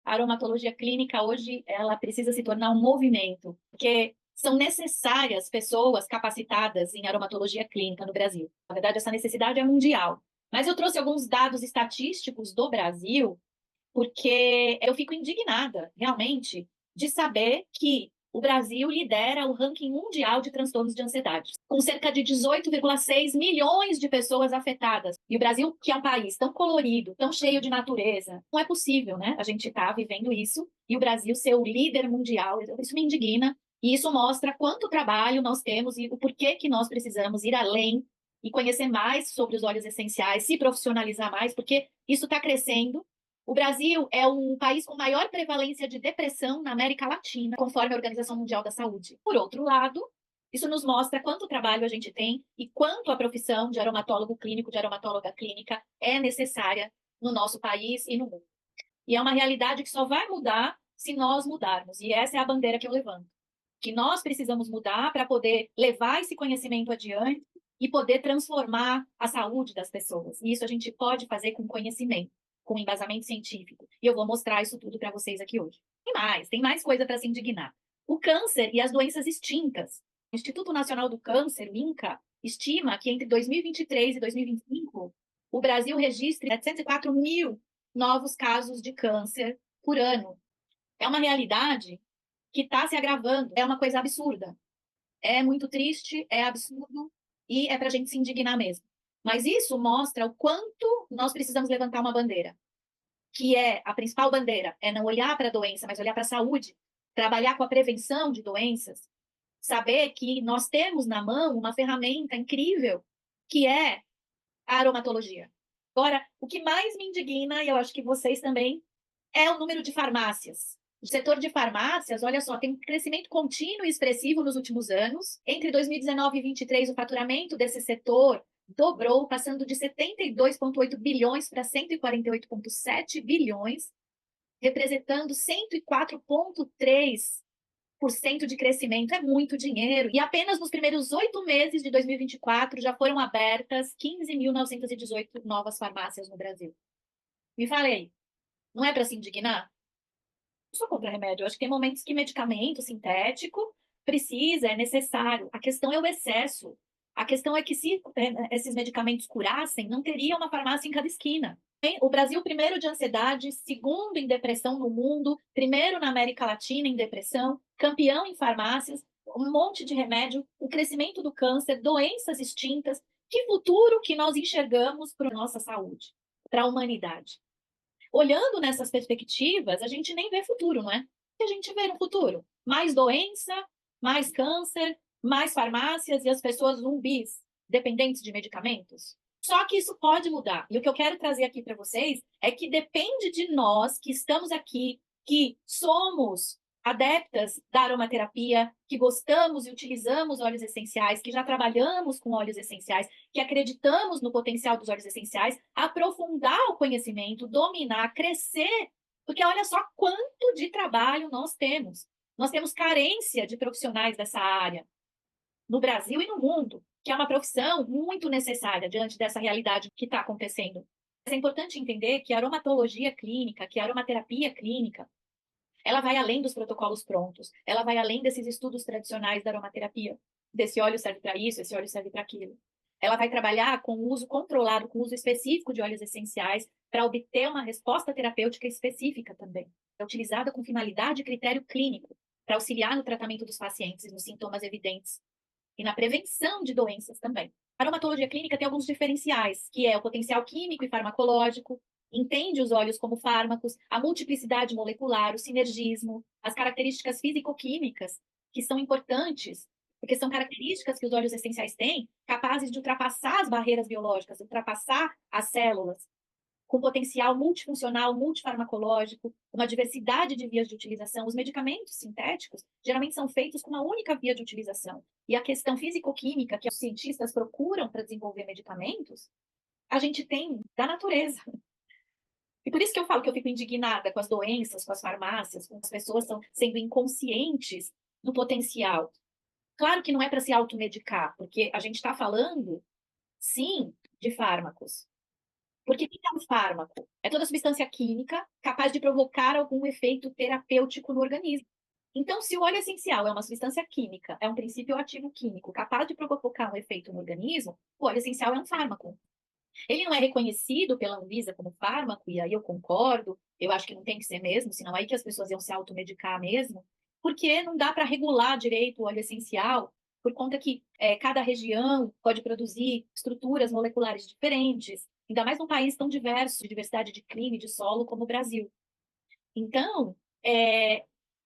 a aromatologia clínica hoje ela precisa se tornar um movimento, porque são necessárias pessoas capacitadas em aromatologia clínica no Brasil. Na verdade, essa necessidade é mundial. Mas eu trouxe alguns dados estatísticos do Brasil, porque eu fico indignada, realmente, de saber que o Brasil lidera o ranking mundial de transtornos de ansiedade, com cerca de 18,6 milhões de pessoas afetadas. E o Brasil, que é um país tão colorido, tão cheio de natureza, não é possível, né? A gente está vivendo isso e o Brasil ser o líder mundial, isso me indigna. E isso mostra quanto trabalho nós temos e o porquê que nós precisamos ir além e conhecer mais sobre os óleos essenciais, se profissionalizar mais, porque isso está crescendo. O Brasil é o país com maior prevalência de depressão na América Latina, conforme a Organização Mundial da Saúde. Por outro lado, isso nos mostra quanto trabalho a gente tem e quanto a profissão de aromatólogo clínico, de aromatóloga clínica é necessária no nosso país e no mundo. E é uma realidade que só vai mudar se nós mudarmos. E essa é a bandeira que eu levanto. Que nós precisamos mudar para poder levar esse conhecimento adiante e poder transformar a saúde das pessoas. E isso a gente pode fazer com conhecimento, com embasamento científico. E eu vou mostrar isso tudo para vocês aqui hoje. Tem mais coisa para se indignar. O câncer e as doenças extintas. O Instituto Nacional do Câncer, o INCA, estima que entre 2023 e 2025, o Brasil registre 704 mil novos casos de câncer por ano. É uma realidade que está se agravando. É uma coisa absurda. É muito triste, é absurdo e é para a gente se indignar mesmo. Mas isso mostra o quanto nós precisamos levantar uma bandeira, que é a principal bandeira, é não olhar para a doença, mas olhar para a saúde, trabalhar com a prevenção de doenças, saber que nós temos na mão uma ferramenta incrível, que é a aromatologia. Agora, o que mais me indigna, e eu acho que vocês também, é o número de farmácias. O setor de farmácias, olha só, tem um crescimento contínuo e expressivo nos últimos anos. Entre 2019 e 2023, o faturamento desse setor dobrou, passando de 72,8 bilhões para 148,7 bilhões, representando 104,3% de crescimento. É muito dinheiro. E apenas nos primeiros 8 meses de 2024 já foram abertas 15.918 novas farmácias no Brasil. Me falei, não é para se indignar? Eu sou contra remédio. Eu acho que tem momentos que medicamento sintético precisa, é necessário. A questão é o excesso. A questão é que se esses medicamentos curassem, não teria uma farmácia em cada esquina. O Brasil, primeiro de ansiedade, segundo em depressão no mundo, primeiro na América Latina em depressão, campeão em farmácias, um monte de remédio, o crescimento do câncer, doenças extintas. Que futuro que nós enxergamos para a nossa saúde, para a humanidade? Olhando nessas perspectivas, a gente nem vê futuro, não é? O que a gente vê no futuro? Mais doença, mais câncer, mais farmácias e as pessoas zumbis, dependentes de medicamentos. Só que isso pode mudar. E o que eu quero trazer aqui para vocês é que depende de nós que estamos aqui, que somos adeptas da aromaterapia, que gostamos e utilizamos óleos essenciais, que já trabalhamos com óleos essenciais, que acreditamos no potencial dos óleos essenciais, aprofundar o conhecimento, dominar, crescer, porque olha só quanto de trabalho nós temos. Nós temos carência de profissionais dessa área, no Brasil e no mundo, que é uma profissão muito necessária diante dessa realidade que está acontecendo. Mas é importante entender que a aromatologia clínica, que a aromaterapia clínica, ela vai além dos protocolos prontos, ela vai além desses estudos tradicionais da aromaterapia. Desse óleo serve para isso, esse óleo serve para aquilo. Ela vai trabalhar com o uso controlado, com o uso específico de óleos essenciais, para obter uma resposta terapêutica específica também. É utilizada com finalidade e critério clínico, para auxiliar no tratamento dos pacientes e nos sintomas evidentes e na prevenção de doenças também. A aromatologia clínica tem alguns diferenciais, que é o potencial químico e farmacológico, entende os óleos como fármacos, a multiplicidade molecular, o sinergismo, as características físico-químicas, que são importantes, porque são características que os óleos essenciais têm, capazes de ultrapassar as barreiras biológicas, ultrapassar as células, com potencial multifuncional, multifarmacológico, uma diversidade de vias de utilização. Os medicamentos sintéticos geralmente são feitos com uma única via de utilização. E a questão físico-química que os cientistas procuram para desenvolver medicamentos, a gente tem da natureza. E por isso que eu falo que eu fico indignada com as doenças, com as farmácias, com as pessoas estão sendo inconscientes do potencial. Claro que não é para se automedicar, porque a gente está falando, sim, de fármacos. Porque o que é um fármaco? É toda substância química capaz de provocar algum efeito terapêutico no organismo. Então, se o óleo essencial é uma substância química, é um princípio ativo químico capaz de provocar um efeito no organismo, o óleo essencial é um fármaco. Ele não é reconhecido pela Anvisa como fármaco, e aí eu concordo, eu acho que não tem que ser mesmo, senão aí que as pessoas iam se automedicar mesmo, porque não dá para regular direito o óleo essencial, por conta que cada região pode produzir estruturas moleculares diferentes, ainda mais num país tão diverso, de diversidade de clima e de solo como o Brasil. Então,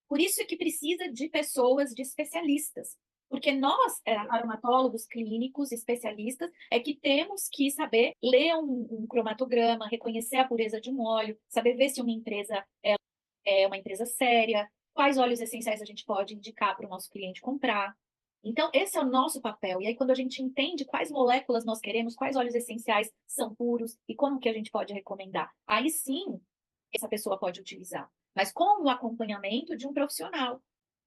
por isso que precisa de pessoas, de especialistas. Porque nós, aromatólogos clínicos, especialistas, é que temos que saber ler um cromatograma, reconhecer a pureza de um óleo, saber ver se uma empresa é uma empresa séria, quais óleos essenciais a gente pode indicar para o nosso cliente comprar. Então, esse é o nosso papel. E aí, quando a gente entende quais moléculas nós queremos, quais óleos essenciais são puros e como que a gente pode recomendar, aí sim, essa pessoa pode utilizar, mas com o acompanhamento de um profissional.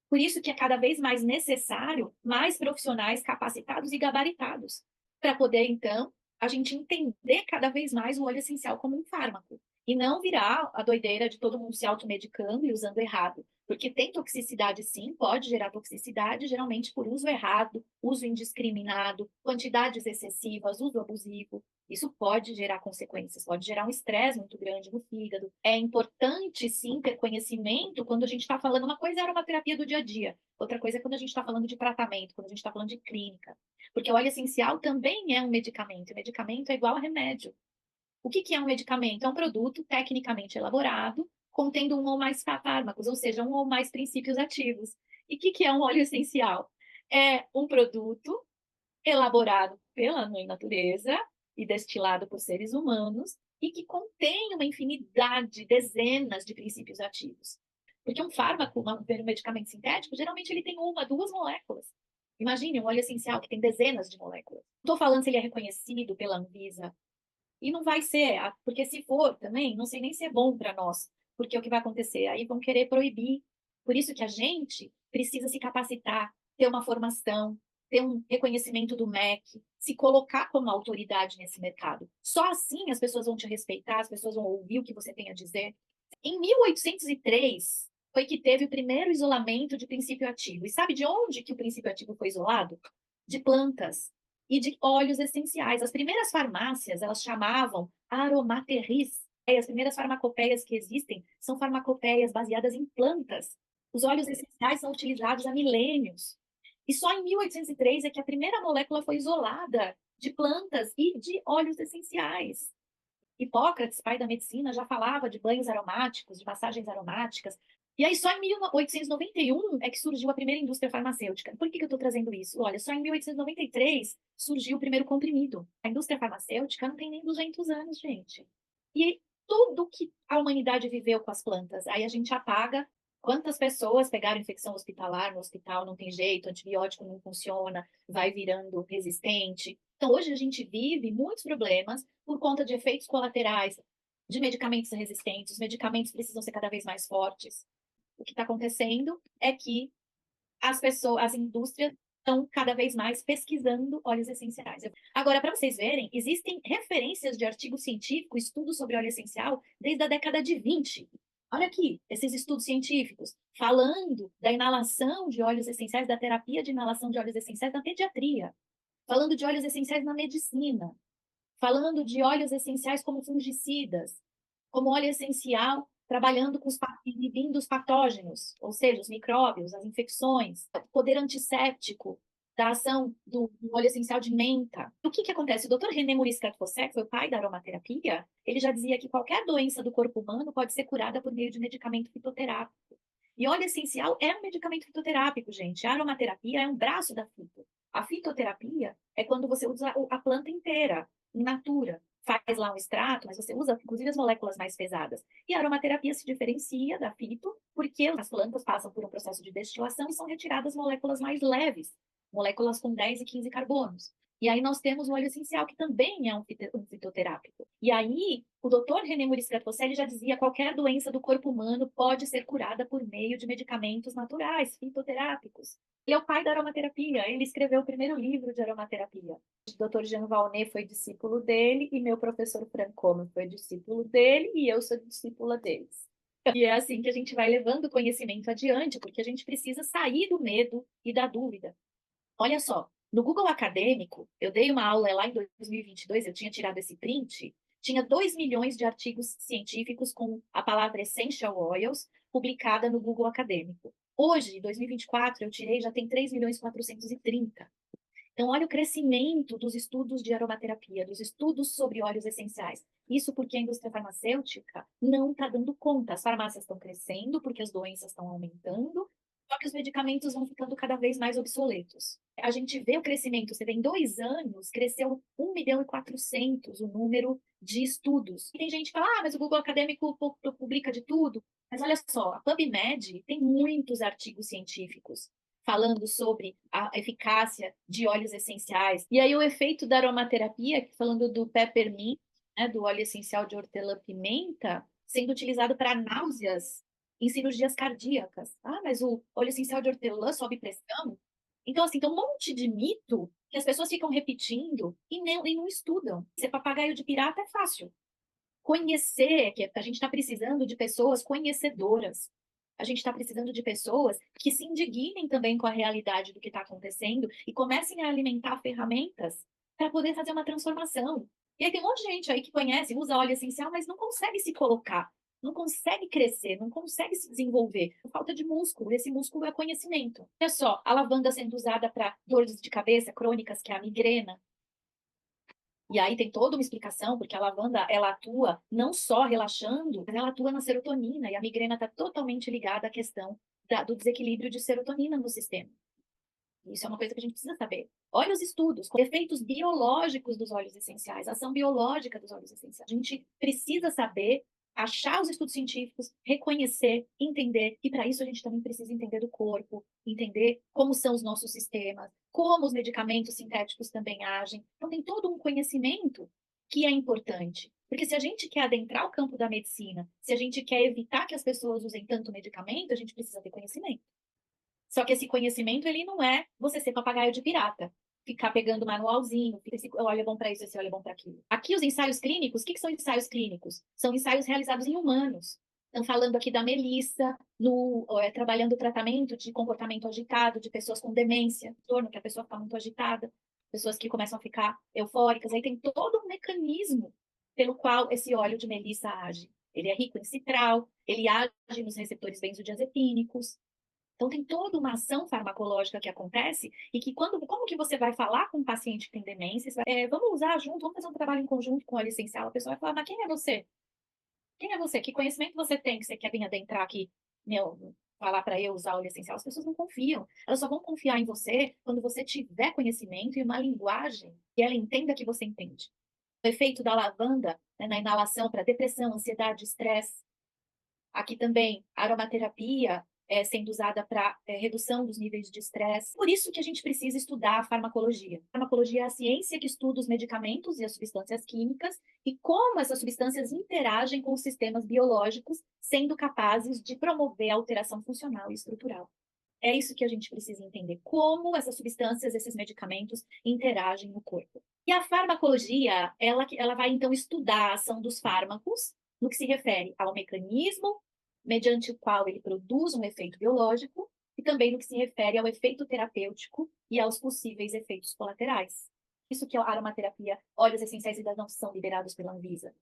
Por isso que é cada vez mais necessário mais profissionais capacitados e gabaritados, para poder, então, a gente entender cada vez mais o óleo essencial como um fármaco. E não virar a doideira de todo mundo se automedicando e usando errado. Porque tem toxicidade, sim, pode gerar toxicidade, geralmente por uso errado, uso indiscriminado, quantidades excessivas, uso abusivo. Isso pode gerar consequências, pode gerar um estresse muito grande no fígado. É importante, sim, ter conhecimento quando a gente está falando. Uma coisa é aromaterapia do dia a dia, outra coisa é quando a gente está falando de tratamento, quando a gente está falando de clínica. Porque o óleo essencial também é um medicamento. O medicamento é igual a remédio. O que é um medicamento? É um produto tecnicamente elaborado, contendo um ou mais fármacos, ou seja, um ou mais princípios ativos. E o que é um óleo essencial? É um produto elaborado pela mãe natureza e destilado por seres humanos e que contém uma infinidade, dezenas de princípios ativos. Porque um fármaco, um medicamento sintético, geralmente ele tem uma, duas moléculas. Imagine um óleo essencial que tem dezenas de moléculas. Não estou falando se ele é reconhecido pela Anvisa. E não vai ser, porque se for também, não sei nem se é bom para nós. Porque o que vai acontecer? Aí vão querer proibir. Por isso que a gente precisa se capacitar, ter uma formação, ter um reconhecimento do MEC, se colocar como autoridade nesse mercado. Só assim as pessoas vão te respeitar, as pessoas vão ouvir o que você tem a dizer. Em 1803 foi que teve o primeiro isolamento de princípio ativo. E sabe de onde que o princípio ativo foi isolado? De plantas e de óleos essenciais. As primeiras farmácias, elas chamavam aromaterris. As primeiras farmacopeias que existem são farmacopeias baseadas em plantas. Os óleos essenciais são utilizados há milênios. E só em 1803 é que a primeira molécula foi isolada de plantas e de óleos essenciais. Hipócrates, pai da medicina, já falava de banhos aromáticos, de massagens aromáticas. E aí, só em 1891 é que surgiu a primeira indústria farmacêutica. Por que eu estou trazendo isso? Olha, só em 1893 surgiu o primeiro comprimido. A indústria farmacêutica não tem nem 200 anos, gente. E tudo que a humanidade viveu com as plantas, aí a gente apaga. Quantas pessoas pegaram infecção hospitalar no hospital, não tem jeito, antibiótico não funciona, vai virando resistente. Então, hoje a gente vive muitos problemas por conta de efeitos colaterais, de medicamentos resistentes, os medicamentos precisam ser cada vez mais fortes. O que está acontecendo é que as pessoas, as indústrias estão cada vez mais pesquisando óleos essenciais. Agora, para vocês verem, existem referências de artigo científico, estudos sobre óleo essencial, desde a década de 20. Olha aqui, esses estudos científicos falando da inalação de óleos essenciais, da terapia de inalação de óleos essenciais na pediatria, falando de óleos essenciais na medicina, falando de óleos essenciais como fungicidas, como óleo essencial trabalhando com inibindo os patógenos, ou seja, os micróbios, as infecções, o poder antisséptico da ação do óleo essencial de menta. O que acontece? O Dr. René Maurice Cartefosset, que foi o pai da aromaterapia, ele já dizia que qualquer doença do corpo humano pode ser curada por meio de medicamento fitoterápico. E óleo essencial é um medicamento fitoterápico, gente. A aromaterapia é um braço da fito. A fitoterapia é quando você usa a planta inteira, in natura. Faz lá um extrato, mas você usa, inclusive, as moléculas mais pesadas. E a aromaterapia se diferencia da fito porque as plantas passam por um processo de destilação e são retiradas moléculas mais leves, moléculas com 10 e 15 carbonos. E aí nós temos o óleo essencial, que também é um fitoterápico. E aí, o doutor René Maurício Gattuso já dizia: qualquer doença do corpo humano pode ser curada por meio de medicamentos naturais, fitoterápicos. Ele é o pai da aromaterapia, ele escreveu o primeiro livro de aromaterapia. O doutor Jean Valnet foi discípulo dele, e meu professor Francono foi discípulo dele, e eu sou discípula deles. E é assim que a gente vai levando o conhecimento adiante, porque a gente precisa sair do medo e da dúvida. Olha só, no Google Acadêmico, eu dei uma aula lá em 2022, eu tinha tirado esse print, tinha 2 milhões de artigos científicos com a palavra Essential Oils publicada no Google Acadêmico. Hoje, em 2024, eu tirei, já tem 3 milhões 430. Então, olha o crescimento dos estudos de aromaterapia, dos estudos sobre óleos essenciais. Isso porque a indústria farmacêutica não está dando conta. As farmácias estão crescendo porque as doenças estão aumentando, só que os medicamentos vão ficando cada vez mais obsoletos. A gente vê o crescimento, você vê em 2 anos, cresceu 1 milhão e 400 o número de estudos. E tem gente que fala: ah, mas o Google Acadêmico publica de tudo. Mas olha só, a PubMed tem muitos artigos científicos falando sobre a eficácia de óleos essenciais. E aí o efeito da aromaterapia, falando do peppermint, né, do óleo essencial de hortelã-pimenta, sendo utilizado para náuseas em cirurgias cardíacas. Ah, mas o óleo essencial de hortelã sobe pressão? Então, assim, tem um monte de mito que as pessoas ficam repetindo e não estudam. Ser papagaio de pirata é fácil. Conhecer, que a gente está precisando de pessoas conhecedoras. A gente está precisando de pessoas que se indignem também com a realidade do que está acontecendo e comecem a alimentar ferramentas para poder fazer uma transformação. E aí tem um monte de gente aí que conhece, usa óleo essencial, mas não consegue se colocar, não consegue crescer, não consegue se desenvolver. Por falta de músculo. Esse músculo é conhecimento. Olha só, a lavanda sendo usada para dores de cabeça crônicas, que é a migrena. E aí tem toda uma explicação, porque a lavanda, ela atua não só relaxando, mas ela atua na serotonina, e a migrena está totalmente ligada à questão do desequilíbrio de serotonina no sistema. Isso é uma coisa que a gente precisa saber. Olha os estudos, com efeitos biológicos dos óleos essenciais, a ação biológica dos óleos essenciais. A gente precisa saber achar os estudos científicos, reconhecer, entender, e para isso a gente também precisa entender do corpo, entender como são os nossos sistemas, como os medicamentos sintéticos também agem. Então tem todo um conhecimento que é importante. Porque se a gente quer adentrar o campo da medicina, se a gente quer evitar que as pessoas usem tanto medicamento, a gente precisa ter conhecimento. Só que esse conhecimento, ele não é você ser papagaio de pirata, ficar pegando manualzinho, esse óleo é bom para isso, esse óleo é bom para aquilo. Aqui os ensaios clínicos, o que são ensaios clínicos? São ensaios realizados em humanos. Estão falando aqui da Melissa, trabalhando o tratamento de comportamento agitado, de pessoas com demência, torno que a pessoa fica muito agitada, pessoas que começam a ficar eufóricas. Aí tem todo um mecanismo pelo qual esse óleo de Melissa age. Ele é rico em citral, ele age nos receptores benzodiazepínicos. Então, tem toda uma ação farmacológica que acontece e que como que você vai falar com um paciente que tem demência? Vamos usar junto, vamos fazer um trabalho em conjunto com o óleo essencial. A pessoa vai falar: mas quem é você? Quem é você? Que conhecimento você tem que você quer vir adentrar aqui, falar para eu usar óleo essencial? As pessoas não confiam. Elas só vão confiar em você quando você tiver conhecimento e uma linguagem que ela entenda que você entende. O efeito da lavanda, né, na inalação para depressão, ansiedade, estresse. Aqui também, aromaterapia sendo usada para redução dos níveis de estresse. Por isso que a gente precisa estudar a farmacologia. A farmacologia é a ciência que estuda os medicamentos e as substâncias químicas e como essas substâncias interagem com os sistemas biológicos, sendo capazes de promover a alteração funcional e estrutural. É isso que a gente precisa entender, como essas substâncias, esses medicamentos interagem no corpo. E a farmacologia, ela vai então estudar a ação dos fármacos no que se refere ao mecanismo mediante o qual ele produz um efeito biológico, e também no que se refere ao efeito terapêutico e aos possíveis efeitos colaterais. Isso que a aromaterapia, óleos essenciais ainda não são liberados pela Anvisa.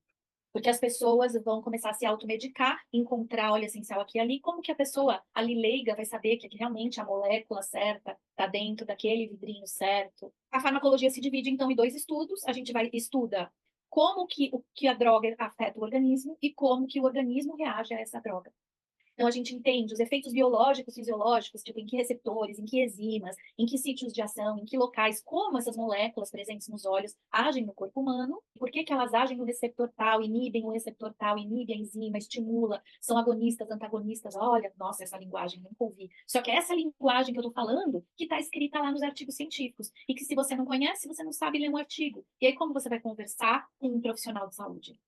Porque as pessoas vão começar a se automedicar, encontrar óleo essencial aqui e ali. Como que a pessoa ali leiga vai saber que realmente a molécula certa está dentro daquele vidrinho certo? A farmacologia se divide, então, em 2 estudos. A gente estuda como que a droga afeta o organismo e como que o organismo reage a essa droga. Então, a gente entende os efeitos biológicos, fisiológicos, tipo, em que receptores, em que enzimas, em que sítios de ação, em que locais, como essas moléculas presentes nos olhos agem no corpo humano, por que que elas agem no receptor tal, inibem o receptor tal, inibe a enzima, estimula, são agonistas, antagonistas. Olha, nossa, essa linguagem, nunca ouvi. Só que é essa linguagem que eu estou falando que está escrita lá nos artigos científicos, e que se você não conhece, você não sabe ler um artigo. E aí, como você vai conversar com um profissional de saúde?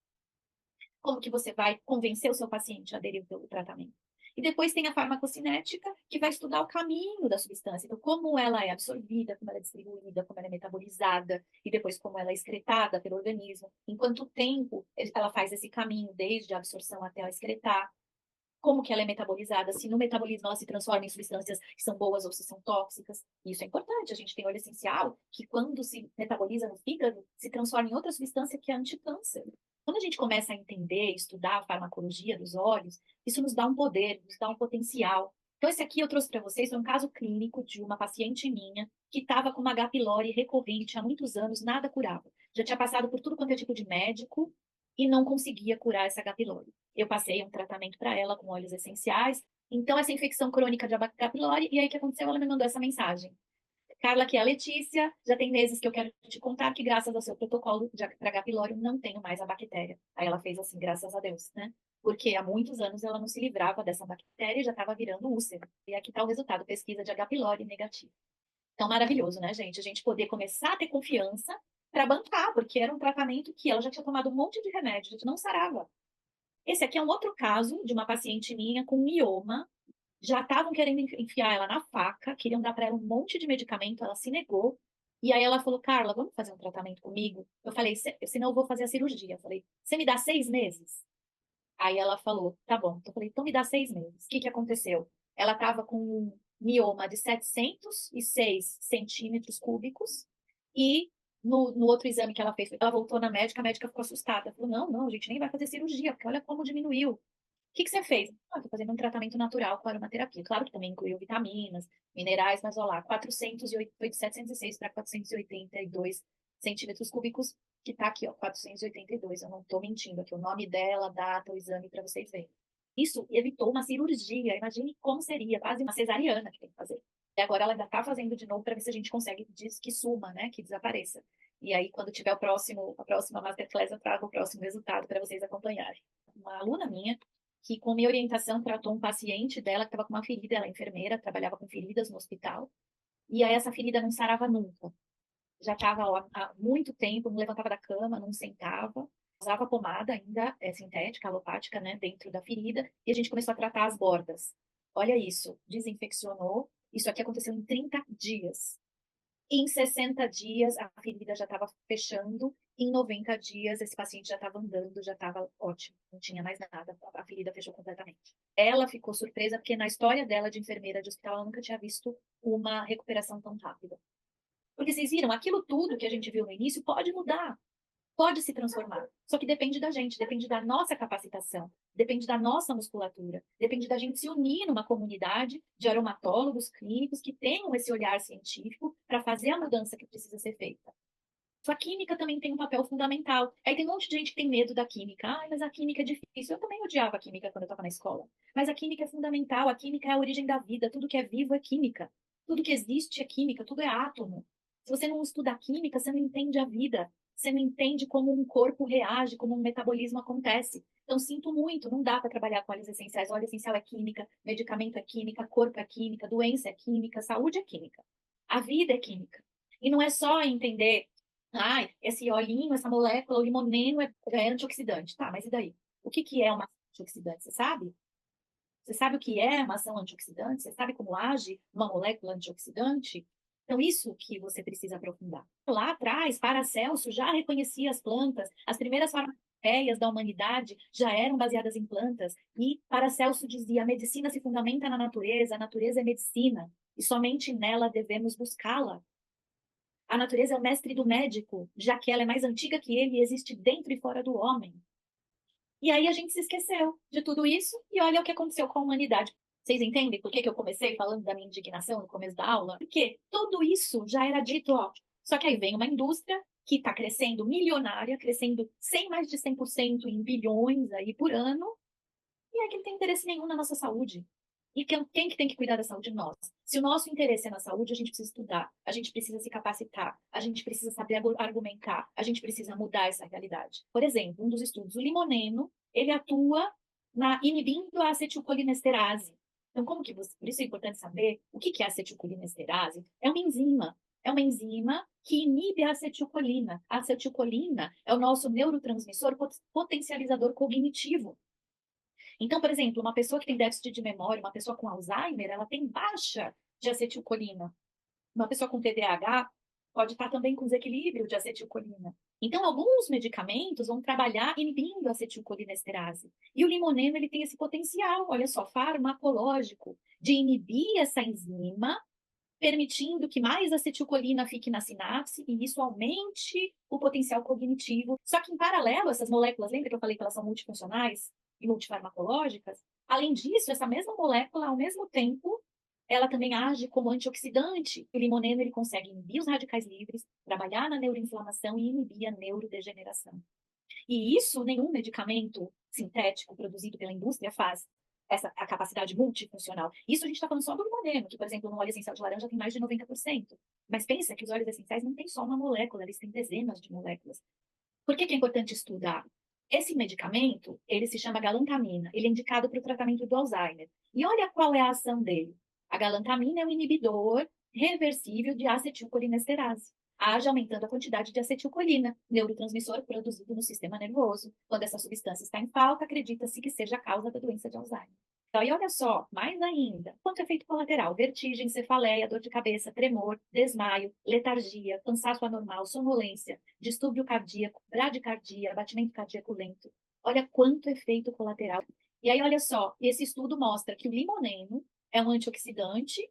Como que você vai convencer o seu paciente a aderir ao tratamento? E depois tem a farmacocinética, que vai estudar o caminho da substância. Então, como ela é absorvida, como ela é distribuída, como ela é metabolizada, e depois como ela é excretada pelo organismo. Em quanto tempo ela faz esse caminho, desde a absorção até ela excretar. Como que ela é metabolizada, se no metabolismo ela se transforma em substâncias que são boas ou se são tóxicas. Isso é importante. A gente tem óleo essencial que, quando se metaboliza no fígado, se transforma em outra substância que é anticâncer. Quando a gente começa a entender, estudar a farmacologia dos óleos, isso nos dá um poder, nos dá um potencial. Então, esse aqui eu trouxe para vocês foi um caso clínico de uma paciente minha que estava com uma H. pylori recorrente há muitos anos, nada curava. Já tinha passado por tudo quanto é tipo de médico e não conseguia curar essa H. pylori. Eu passei um tratamento para ela com óleos essenciais. Então, essa infecção crônica de H. pylori, e aí o que aconteceu? Ela me mandou essa mensagem. Carla, que é a Letícia, já tem meses que eu quero te contar que, graças ao seu protocolo para H. pylori, eu não tenho mais a bactéria. Aí ela fez assim, graças a Deus, né? Porque há muitos anos ela não se livrava dessa bactéria e já estava virando úlcera. E aqui está o resultado, pesquisa de H. pylori negativo. Então, maravilhoso, né, gente? A gente poder começar a ter confiança para bancar, porque era um tratamento que ela já tinha tomado um monte de remédio, a gente não sarava. Esse aqui é um outro caso de uma paciente minha com mioma. Já estavam querendo enfiar ela na faca, queriam dar para ela um monte de medicamento, ela se negou. E aí ela falou, Carla, vamos fazer um tratamento comigo? Eu falei, senão eu vou fazer a cirurgia. Eu falei, você me dá 6 meses? Aí ela falou, tá bom. Eu falei, então me dá 6 meses. O que que aconteceu? Ela estava com um mioma de 706 centímetros cúbicos e no outro exame que ela fez, ela voltou na médica, a médica ficou assustada. Falou, não, não, a gente nem vai fazer cirurgia, porque olha como diminuiu. O que que você fez? Ah, estou fazendo um tratamento natural com aromaterapia. Claro que também incluiu vitaminas, minerais, mas olha lá, 408, foi de 706 para 482 centímetros cúbicos, que está aqui, ó, 482. Eu não estou mentindo aqui, o nome dela, data, o exame para vocês verem. Isso evitou uma cirurgia. Imagine como seria, quase uma cesariana que tem que fazer. E agora ela ainda está fazendo de novo para ver se a gente consegue que suma, né, que desapareça. E aí, quando tiver a próxima Masterclass, eu trago o próximo resultado para vocês acompanharem. Uma aluna minha, que com minha orientação tratou um paciente dela que estava com uma ferida, ela é enfermeira, trabalhava com feridas no hospital, e aí essa ferida não sarava nunca. Já estava há muito tempo, não levantava da cama, não sentava, usava pomada ainda, sintética, alopática, né, dentro da ferida, e a gente começou a tratar as bordas. Olha isso, desinfeccionou, isso aqui aconteceu em 30 dias. Em 60 dias, a ferida já estava fechando. Em 90 dias, esse paciente já estava andando, já estava ótimo, não tinha mais nada, a ferida fechou completamente. Ela ficou surpresa porque na história dela de enfermeira de hospital, ela nunca tinha visto uma recuperação tão rápida. Porque vocês viram, aquilo tudo que a gente viu no início pode mudar, pode se transformar. Só que depende da gente, depende da nossa capacitação, depende da nossa musculatura, depende da gente se unir numa comunidade de aromatólogos clínicos que tenham esse olhar científico para fazer a mudança que precisa ser feita. A química também tem um papel fundamental. Aí tem um monte de gente que tem medo da química. Ah, mas a química é difícil. Eu também odiava a química quando eu estava na escola. Mas a química é fundamental, a química é a origem da vida. Tudo que é vivo é química. Tudo que existe é química, tudo é átomo. Se você não estuda a química, você não entende a vida. Você não entende como um corpo reage, como um metabolismo acontece. Então, sinto muito, não dá para trabalhar com óleos essenciais. Óleo essencial é química, medicamento é química, corpo é química, doença é química, saúde é química. A vida é química. E não é só entender, ah, esse olhinho, essa molécula, o limoneno é antioxidante. Tá, mas e daí? O que que é uma antioxidante? Você sabe? Você sabe o que é uma ação antioxidante? Você sabe como age uma molécula antioxidante? Então, isso que você precisa aprofundar. Lá atrás, Paracelso já reconhecia as plantas, as primeiras farmacopeias da humanidade já eram baseadas em plantas, e Paracelso dizia: a medicina se fundamenta na natureza, a natureza é medicina, e somente nela devemos buscá-la. A natureza é o mestre do médico, já que ela é mais antiga que ele e existe dentro e fora do homem. E aí a gente se esqueceu de tudo isso e olha o que aconteceu com a humanidade. Vocês entendem por que que eu comecei falando da minha indignação no começo da aula? Porque tudo isso já era dito, ó. Só que aí vem uma indústria que está crescendo milionária, crescendo mais de 100% em bilhões aí por ano, E é que ele tem interesse nenhum na nossa saúde. E quem que tem que cuidar da saúde? Nós. Se o nosso interesse é na saúde, a gente precisa estudar, a gente precisa se capacitar, a gente precisa saber argumentar, a gente precisa mudar essa realidade. Por exemplo, um dos estudos, o limoneno, ele atua inibindo a acetilcolinesterase. Então, como que você... Por isso é importante saber o que é a acetilcolinesterase. É uma enzima. É uma enzima que inibe a acetilcolina. A acetilcolina é o nosso neurotransmissor potencializador cognitivo. Então, por exemplo, uma pessoa que tem déficit de memória, uma pessoa com Alzheimer, ela tem baixa de acetilcolina. Uma pessoa com TDAH pode estar também com desequilíbrio de acetilcolina. Então, alguns medicamentos vão trabalhar inibindo a acetilcolinesterase. E o limoneno, ele tem esse potencial, olha só, farmacológico, de inibir essa enzima, permitindo que mais acetilcolina fique na sinapse e isso aumente o potencial cognitivo. Só que, em paralelo, essas moléculas, lembra que eu falei que elas são multifuncionais e multifarmacológicas? Além disso, essa mesma molécula, ao mesmo tempo, ela também age como antioxidante. O limoneno ele consegue inibir os radicais livres, trabalhar na neuroinflamação e inibir a neurodegeneração. E isso nenhum medicamento sintético produzido pela indústria faz. A capacidade multifuncional. Isso a gente está falando só do limoneno, que, por exemplo, no óleo essencial de laranja tem mais de 90%. Mas pensa que os óleos essenciais não têm só uma molécula, eles têm dezenas de moléculas. Por que é importante estudar? Esse medicamento, ele se chama galantamina. Ele é indicado para o tratamento do Alzheimer. E olha qual é a ação dele. A galantamina é um inibidor reversível de acetilcolinesterase. Age aumentando a quantidade de acetilcolina, neurotransmissor produzido no sistema nervoso. Quando essa substância está em falta, acredita-se que seja a causa da doença de Alzheimer. Então, e olha só, mais ainda, quanto efeito colateral? Vertigem, cefaleia, dor de cabeça, tremor, desmaio, letargia, cansaço anormal, sonolência, distúrbio cardíaco, bradicardia, batimento cardíaco lento. Olha quanto efeito colateral. E aí, olha só, esse estudo mostra que o limoneno é um antioxidante,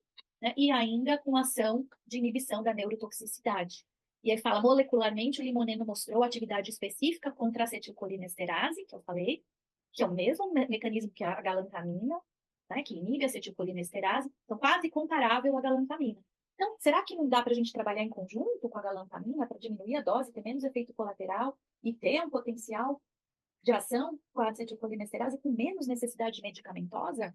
né, e ainda com ação de inibição da neurotoxicidade. E aí fala, molecularmente, o limoneno mostrou atividade específica contra a acetilcolinesterase, que eu falei, que é o mesmo mecanismo que a galantamina, né, que inibe a acetilcolinesterase, então quase comparável à galantamina. Então, será que não dá para a gente trabalhar em conjunto com a galantamina para diminuir a dose, ter menos efeito colateral e ter um potencial de ação com a acetilcolinesterase com menos necessidade medicamentosa?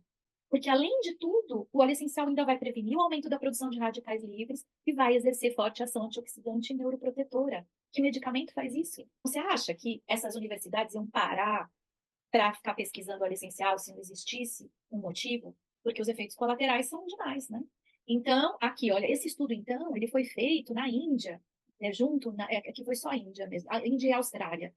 Porque, além de tudo, o óleo essencial ainda vai prevenir o aumento da produção de radicais livres e vai exercer forte ação antioxidante e neuroprotetora. Que medicamento faz isso? Você acha que essas universidades iam parar para ficar pesquisando óleo essencial se não existisse um motivo? Porque os efeitos colaterais são demais, né? Então, aqui, olha, esse estudo, então, ele foi feito na Índia, né, aqui foi só a Índia mesmo, a Índia e a Austrália.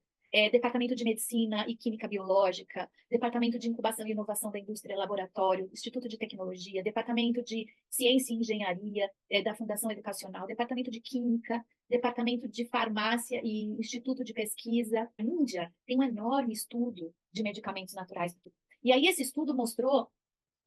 Departamento de Medicina e Química Biológica, Departamento de Incubação e Inovação da Indústria e Laboratório, Instituto de Tecnologia, Departamento de Ciência e Engenharia da Fundação Educacional, Departamento de Química, Departamento de Farmácia e Instituto de Pesquisa. A Índia tem um enorme estudo de medicamentos naturais. E aí esse estudo mostrou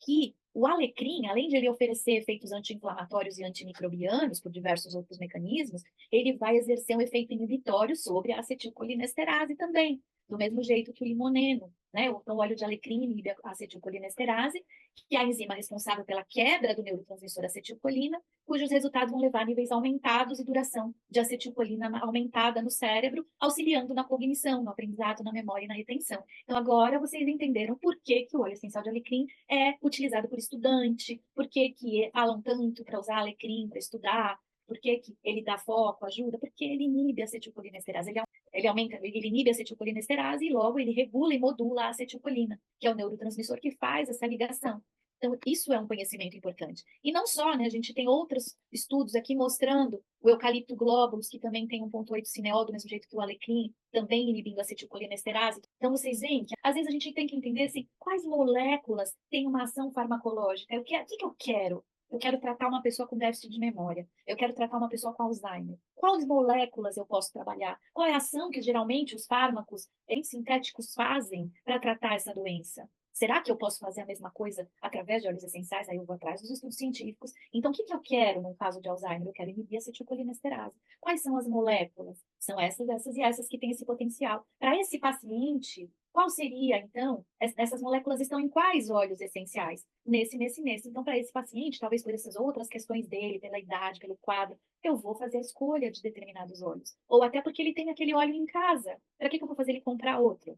que o alecrim, além de ele oferecer efeitos anti-inflamatórios e antimicrobianos por diversos outros mecanismos, ele vai exercer um efeito inibitório sobre a acetilcolinesterase também, do mesmo jeito que o limoneno, né? Então, o óleo de alecrim inibe a acetilcolinesterase, que é a enzima responsável pela quebra do neurotransmissor acetilcolina, cujos resultados vão levar a níveis aumentados e duração de acetilcolina aumentada no cérebro, auxiliando na cognição, no aprendizado, na memória e na retenção. Então, agora vocês entenderam por que o óleo essencial de alecrim é utilizado por estudante, por que falam tanto para usar alecrim para estudar, por que ele dá foco, ajuda, porque ele inibe a acetilcolinesterase, ele inibe a acetilcolinesterase e logo ele regula e modula a acetilcolina, que é o neurotransmissor que faz essa ligação. Então, isso é um conhecimento importante. E não só, né? A gente tem outros estudos aqui mostrando o eucalipto globulus, que também tem 1,8 cineol, do mesmo jeito que o alecrim, também inibindo a acetilcolinesterase. Então, vocês veem que, às vezes, a gente tem que entender assim, quais moléculas têm uma ação farmacológica. O que eu quero? Eu quero tratar uma pessoa com déficit de memória. Eu quero tratar uma pessoa com Alzheimer. Quais moléculas eu posso trabalhar? Qual é a ação que, geralmente, os fármacos sintéticos fazem para tratar essa doença? Será que eu posso fazer a mesma coisa através de óleos essenciais? Aí eu vou atrás dos estudos científicos. Então, o que eu quero no caso de Alzheimer? Eu quero inibir a acetilcolinesterase. Quais são as moléculas? São essas e essas que têm esse potencial. Para esse paciente, qual seria, então? Essas moléculas estão em quais óleos essenciais? Nesse. Então, para esse paciente, talvez por essas outras questões dele, pela idade, pelo quadro, eu vou fazer a escolha de determinados óleos. Ou até porque ele tem aquele óleo em casa. Para que eu vou fazer ele comprar outro?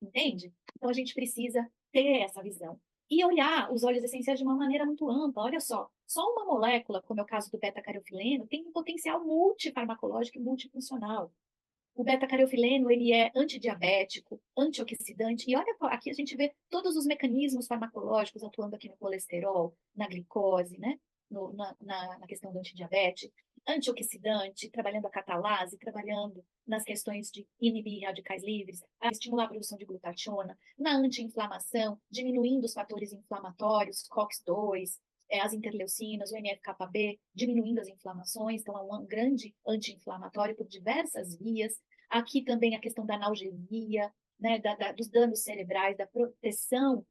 Entende? Então, a gente precisa ter essa visão. E olhar os óleos essenciais de uma maneira muito ampla. Olha só uma molécula, como é o caso do beta-caroteno, tem um potencial multifarmacológico e multifuncional. O beta-caroteno, ele é antidiabético, antioxidante, e olha, aqui a gente vê todos os mecanismos farmacológicos atuando aqui no colesterol, na glicose, né? Na questão do antidiabetes, antioxidante, trabalhando a catalase, trabalhando nas questões de inibir radicais livres, a estimular a produção de glutationa, na anti-inflamação, diminuindo os fatores inflamatórios, COX-2, as interleucinas, o NF-κB, diminuindo as inflamações, então é um grande anti-inflamatório por diversas vias. Aqui também a questão da analgesia, né, dos danos cerebrais, da proteção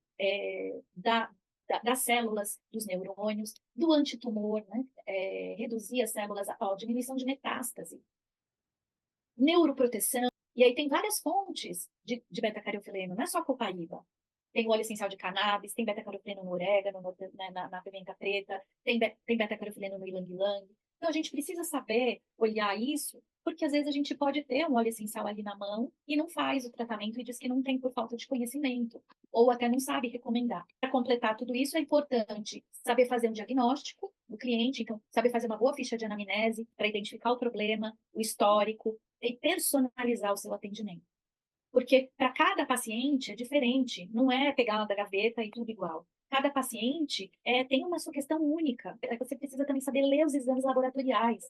das células dos neurônios, do antitumor, né, reduzir as células, diminuição de metástase, neuroproteção, e aí tem várias fontes de beta-caroteno, não é só copaíba. Tem o óleo essencial de cannabis, tem beta-caroteno no orégano, na pimenta preta, tem beta-caroteno no ylang-ylang. Então, a gente precisa saber olhar isso, porque às vezes a gente pode ter um óleo essencial ali na mão e não faz o tratamento e diz que não tem por falta de conhecimento, ou até não sabe recomendar. Para completar tudo isso, é importante saber fazer um diagnóstico do cliente, então, saber fazer uma boa ficha de anamnese para identificar o problema, o histórico, e personalizar o seu atendimento. Porque para cada paciente é diferente, não é pegar da gaveta e tudo igual. Cada paciente tem uma sua questão única. Você precisa também saber ler os exames laboratoriais,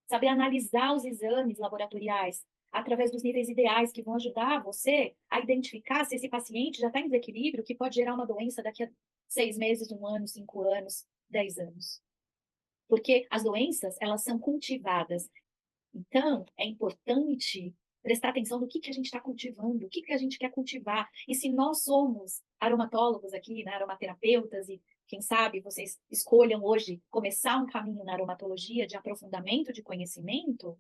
saber analisar os exames laboratoriais através dos níveis ideais que vão ajudar você a identificar se esse paciente já está em desequilíbrio, que pode gerar uma doença daqui a 6 meses, 1 ano, 5 anos, 10 anos. Porque as doenças, elas são cultivadas. Então, é importante prestar atenção no que a gente está cultivando, o que a gente quer cultivar. E se nós somos aromatólogos aqui, né, aromaterapeutas, e quem sabe vocês escolham hoje começar um caminho na aromatologia de aprofundamento de conhecimento,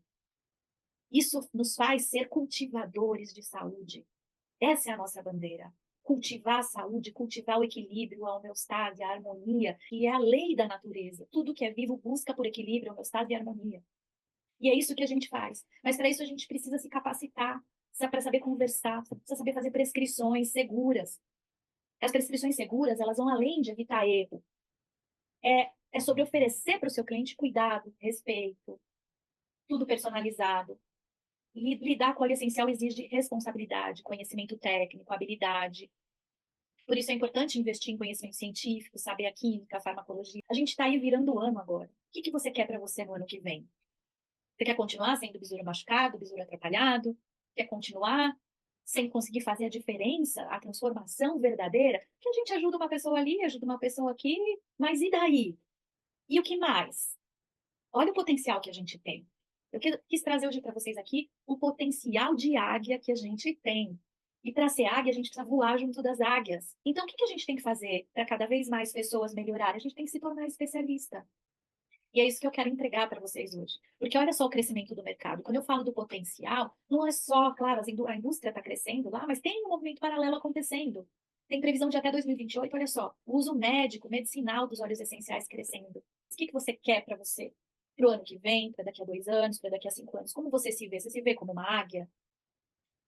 isso nos faz ser cultivadores de saúde. Essa é a nossa bandeira. Cultivar a saúde, cultivar o equilíbrio, a homeostase, a harmonia, que é a lei da natureza. Tudo que é vivo busca por equilíbrio, homeostase e harmonia. E é isso que a gente faz. Mas para isso a gente precisa se capacitar, para saber conversar, precisa saber fazer prescrições seguras. As prescrições seguras, elas vão além de evitar erro. É sobre oferecer para o seu cliente cuidado, respeito, tudo personalizado. E lidar com o óleo essencial exige responsabilidade, conhecimento técnico, habilidade. Por isso é importante investir em conhecimento científico, saber a química, a farmacologia. A gente está aí virando o ano agora. O que você quer para você no ano que vem? Você quer continuar sendo besouro machucado, besouro atrapalhado? Quer continuar sem conseguir fazer a diferença, a transformação verdadeira? Que a gente ajuda uma pessoa ali, ajuda uma pessoa aqui, mas e daí? E o que mais? Olha o potencial que a gente tem. Eu quis trazer hoje para vocês aqui o potencial de águia que a gente tem. E para ser águia, a gente precisa voar junto das águias. Então, o que a gente tem que fazer para cada vez mais pessoas melhorarem? A gente tem que se tornar especialista. E é isso que eu quero entregar para vocês hoje. Porque olha só o crescimento do mercado. Quando eu falo do potencial, não é só, claro, a indústria está crescendo lá, mas tem um movimento paralelo acontecendo. Tem previsão de até 2028, olha só, o uso médico, medicinal dos óleos essenciais crescendo. O que você quer para você? Para o ano que vem, para daqui a 2 anos, para daqui a 5 anos? Como você se vê? Você se vê como uma águia?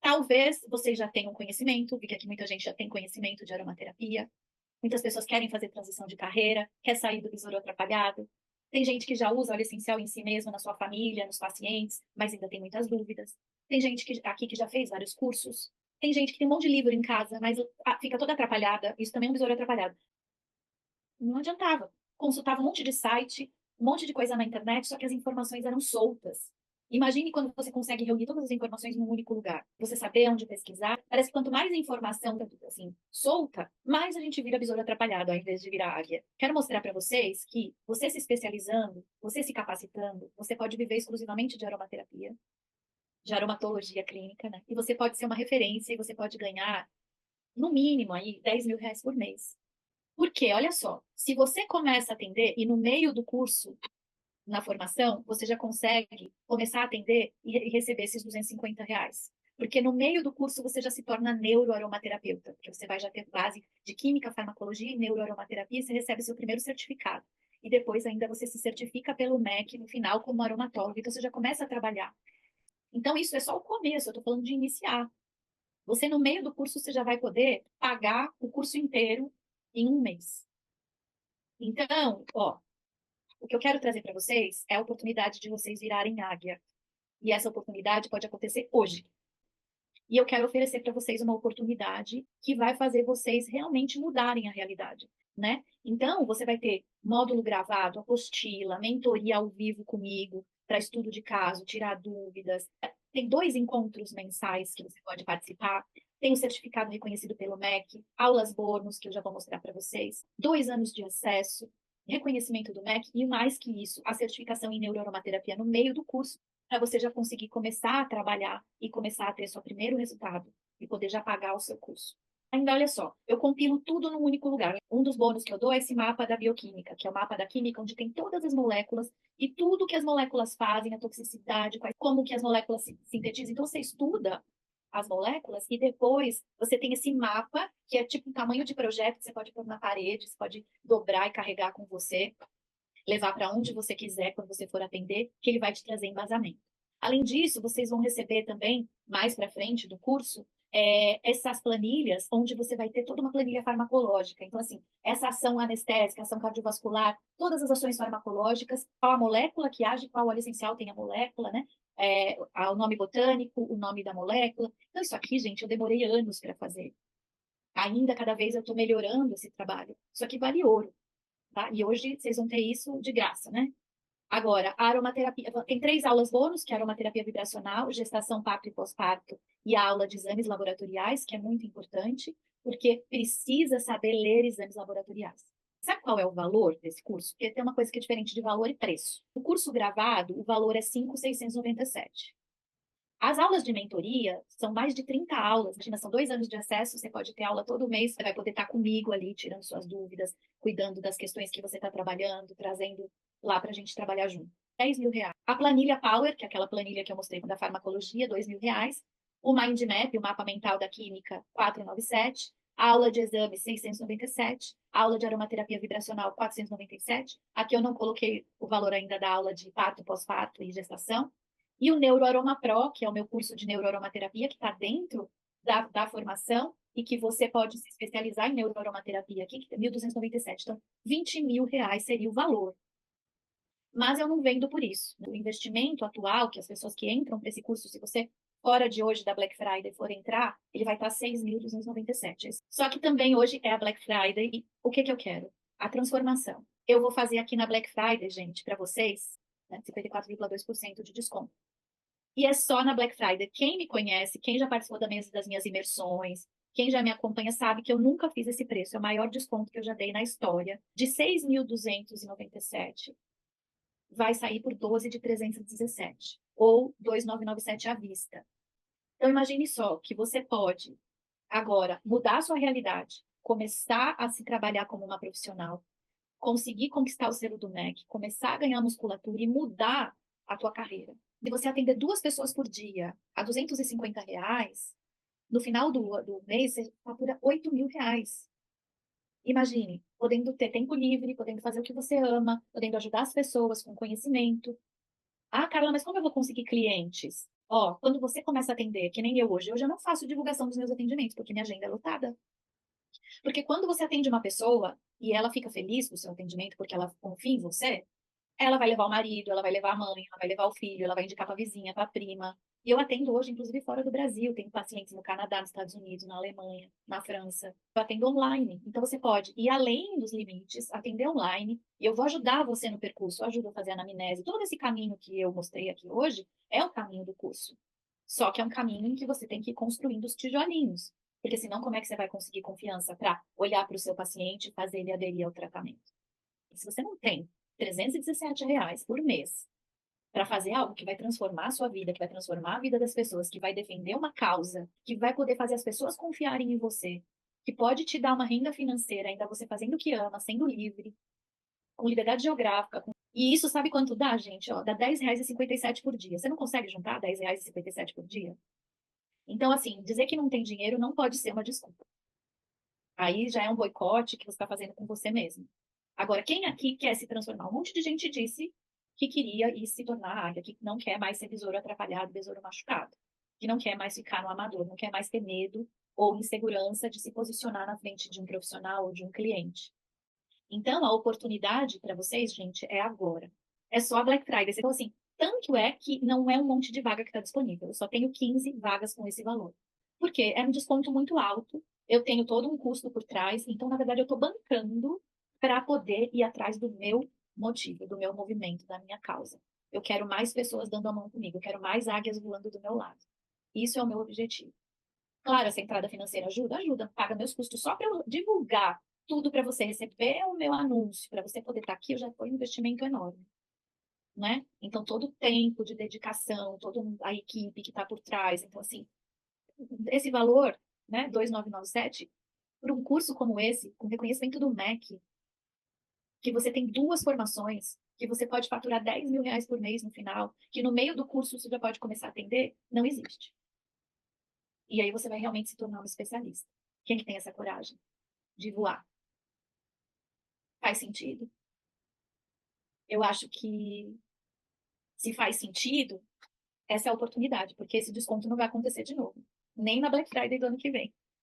Talvez vocês já tenham conhecimento, porque aqui muita gente já tem conhecimento de aromaterapia. Muitas pessoas querem fazer transição de carreira, quer sair do besouro atrapalhado. Tem gente que já usa óleo essencial em si mesmo, na sua família, nos pacientes, mas ainda tem muitas dúvidas. Tem gente aqui que já fez vários cursos. Tem gente que tem um monte de livro em casa, mas fica toda atrapalhada. Isso também é um besouro atrapalhado. Não adiantava. Consultava um monte de site, um monte de coisa na internet, só que as informações eram soltas. Imagine quando você consegue reunir todas as informações num único lugar. Você saber onde pesquisar. Parece que quanto mais informação assim, solta, mais a gente vira besouro atrapalhado ao invés de virar águia. Quero mostrar para vocês que você se especializando, você se capacitando, você pode viver exclusivamente de aromaterapia, de aromatologia clínica, né? E você pode ser uma referência e você pode ganhar, no mínimo, aí, 10 mil reais por mês. Porque, olha só, se você começa a atender e no meio do curso, na formação, você já consegue começar a atender e receber esses 250 reais. Porque no meio do curso você já se torna neuroaromaterapeuta, porque você vai já ter base de química, farmacologia e neuroaromaterapia e você recebe seu primeiro certificado. E depois ainda você se certifica pelo MEC no final como aromatólogo, então você já começa a trabalhar. Então isso é só o começo, eu estou falando de iniciar. Você, no meio do curso, você já vai poder pagar o curso inteiro em um mês. Então, ó, o que eu quero trazer para vocês é a oportunidade de vocês virarem águia. E essa oportunidade pode acontecer hoje. E eu quero oferecer para vocês uma oportunidade que vai fazer vocês realmente mudarem a realidade, né? Então, você vai ter módulo gravado, apostila, mentoria ao vivo comigo, para estudo de caso, tirar dúvidas. Tem 2 encontros mensais que você pode participar. Tem o certificado reconhecido pelo MEC, aulas bônus, que eu já vou mostrar para vocês, 2 anos de acesso, reconhecimento do MEC e, mais que isso, a certificação em neuroaromaterapia no meio do curso, para você já conseguir começar a trabalhar e começar a ter seu primeiro resultado e poder já pagar o seu curso. Ainda, olha só, eu compilo tudo num único lugar. Um dos bônus que eu dou é esse mapa da bioquímica, que é o mapa da química, onde tem todas as moléculas e tudo que as moléculas fazem, a toxicidade, como que as moléculas se sintetizam. Então, você estuda as moléculas e depois você tem esse mapa, que é tipo um tamanho de projeto que você pode pôr na parede, você pode dobrar e carregar com você, levar para onde você quiser quando você for atender, que ele vai te trazer embasamento. Além disso, vocês vão receber também, mais para frente do curso, essas planilhas, onde você vai ter toda uma planilha farmacológica. Então, assim, essa ação anestésica, ação cardiovascular, todas as ações farmacológicas, qual a molécula que age, qual óleo essencial tem a molécula, né? O nome botânico, o nome da molécula. Então, isso aqui, gente, eu demorei anos para fazer. Ainda cada vez eu estou melhorando esse trabalho. Isso aqui vale ouro. Tá? E hoje vocês vão ter isso de graça, né? Agora, a aromaterapia, tem 3 aulas bônus, que é a aromaterapia vibracional, gestação, parto e pós-parto, e a aula de exames laboratoriais, que é muito importante, porque precisa saber ler exames laboratoriais. Sabe qual é o valor desse curso? Porque tem uma coisa que é diferente de valor e preço. O curso gravado, o valor é 5.697. As aulas de mentoria são mais de 30 aulas. Imagina, são 2 anos de acesso, você pode ter aula todo mês, você vai poder estar comigo ali, tirando suas dúvidas, cuidando das questões que você está trabalhando, trazendo lá para a gente trabalhar junto. R$ 10.000. A planilha Power, que é aquela planilha que eu mostrei da farmacologia, R$ 2.000. O Mind Map, o mapa mental da química, 497. A aula de exame, 697. A aula de aromaterapia vibracional, 497. Aqui eu não coloquei o valor ainda da aula de parto, pós-parto e gestação. E o NeuroAroma Pro, que é o meu curso de neuroaromaterapia, que está dentro da formação e que você pode se especializar em neuroaromaterapia aqui, que é 1.297. Então, R$ 20.000 seria o valor. Mas eu não vendo por isso. O investimento atual, que as pessoas que entram para esse curso, se você fora de hoje da Black Friday for entrar, ele vai estar 6.297. Só que também hoje é a Black Friday e o que eu quero? A transformação. Eu vou fazer aqui na Black Friday, gente, para vocês, né, 54,2% de desconto. E é só na Black Friday. Quem me conhece, quem já participou das minhas imersões, quem já me acompanha sabe que eu nunca fiz esse preço. É o maior desconto que eu já dei na história. De 6.297, vai sair por 12 de 317. Ou 2.997 à vista. Então, imagine só que você pode, agora, mudar a sua realidade, começar a se trabalhar como uma profissional, conseguir conquistar o selo do MEC, começar a ganhar musculatura e mudar a tua carreira. De você atender 2 pessoas por dia a R$ 250, no final do mês, você fatura R$ 8.000. Imagine, podendo ter tempo livre, podendo fazer o que você ama, podendo ajudar as pessoas com conhecimento. Ah, Carla, mas como eu vou conseguir clientes? Ó, quando você começa a atender, que nem eu hoje eu não faço divulgação dos meus atendimentos, porque minha agenda é lotada. Porque quando você atende uma pessoa e ela fica feliz com o seu atendimento porque ela confia em você, ela vai levar o marido, ela vai levar a mãe, ela vai levar o filho, ela vai indicar para a vizinha, para a prima. E eu atendo hoje, inclusive, fora do Brasil. Tenho pacientes no Canadá, nos Estados Unidos, na Alemanha, na França. Eu atendo online. Então, você pode ir além dos limites, atender online. E eu vou ajudar você no percurso. Eu ajudo a fazer a anamnese. Todo esse caminho que eu mostrei aqui hoje é o caminho do curso. Só que é um caminho em que você tem que ir construindo os tijolinhos. Porque senão, como é que você vai conseguir confiança para olhar para o seu paciente e fazer ele aderir ao tratamento? E se você não tem R$ 317 por mês para fazer algo que vai transformar a sua vida, que vai transformar a vida das pessoas, que vai defender uma causa, que vai poder fazer as pessoas confiarem em você, que pode te dar uma renda financeira, ainda você fazendo o que ama, sendo livre, com liberdade geográfica. E isso sabe quanto dá, gente? Ó, dá R$ 10,57 por dia. Você não consegue juntar R$ 10,57 por dia? Então, assim, dizer que não tem dinheiro não pode ser uma desculpa. Aí já é um boicote que você está fazendo com você mesmo. Agora, quem aqui quer se transformar? Um monte de gente disse que queria ir se tornar águia, que não quer mais ser besouro atrapalhado, besouro machucado. que não quer mais ficar no amador, não quer mais ter medo ou insegurança de se posicionar na frente de um profissional ou de um cliente. Então, a oportunidade para vocês, gente, é agora. É só a Black Friday. Então, assim, tanto é que não é um monte de vaga que está disponível. Eu só tenho 15 vagas com esse valor. Porque é um desconto muito alto, eu tenho todo um custo por trás, então, na verdade, eu estou bancando para poder ir atrás do meu motivo, do meu movimento, da minha causa. Eu quero mais pessoas dando a mão comigo, eu quero mais águias voando do meu lado. Isso é o meu objetivo. Claro, essa entrada financeira ajuda, ajuda, paga meus custos só para eu divulgar tudo para você receber o meu anúncio, para você poder estar aqui, já foi um investimento enorme, né? Então, todo o tempo de dedicação, toda a equipe que está por trás. Então, assim, esse valor, né, 2.997, por um curso como esse, com reconhecimento do MEC, que você tem duas formações, que você pode faturar 10 mil reais por mês no final, que no meio do curso você já pode começar a atender, não existe. E aí você vai realmente se tornar um especialista. Quem que tem essa coragem de voar? Faz sentido? Eu acho que se faz sentido, essa é a oportunidade, porque esse desconto não vai acontecer de novo, nem na Black Friday do ano que vem.